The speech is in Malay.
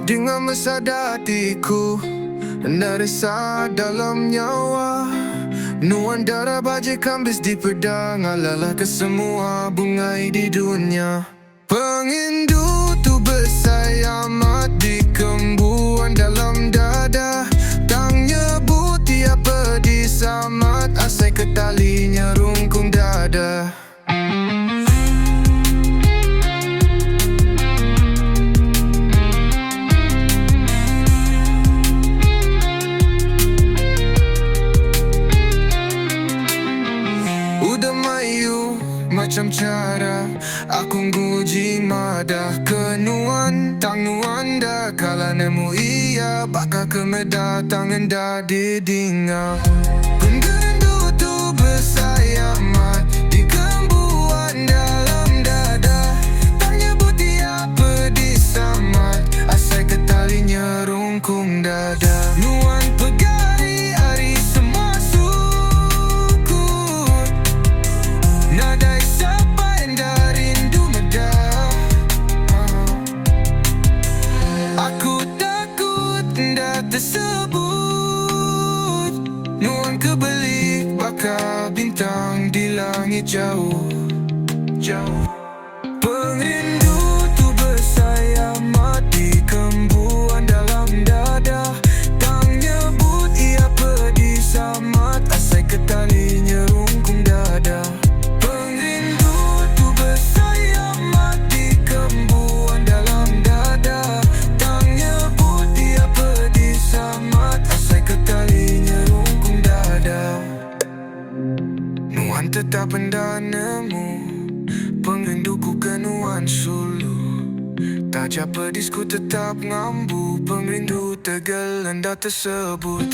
Dengan mesada hatiku dan resah dalam nyawa, nuan darah bajikan bis di pedang, alalah ke semua bungai di dunia. Pengindu tu bersayamat di kembuan dalam dada, tak nyebut tiapa disamat, asai ke talinya rungkung dada. Udah mayu macam cara aku nguji madah kenuan tanguan dah kala nemu iya bakal kemedah tangan dah didinga. Pengendu tu bersayamat di kembuan dalam dada, tak nyebut tiapa disamat, asai ke talinya rungkung dada. Nuan pegari hari semua sukut, nadai sampai dari rindu medah. Aku takut ndak tersebut, nuan kebelik bakal bintang di langit jauh, jauh. Perindu tu bersayamat di kembuan dalam dada, tak nyebut ia pedih samat, asai ke talinya rungkung dada. Perindu tu bersayamat di kembuan dalam dada, tak nyebut ia pedih samat, asai ke talinya rungkung dada. Nuan tetap hendak nemu pengrinduku ke nuan sulu, tak japa disku tetap ngambu, pengrindu tegelan dah tersebut.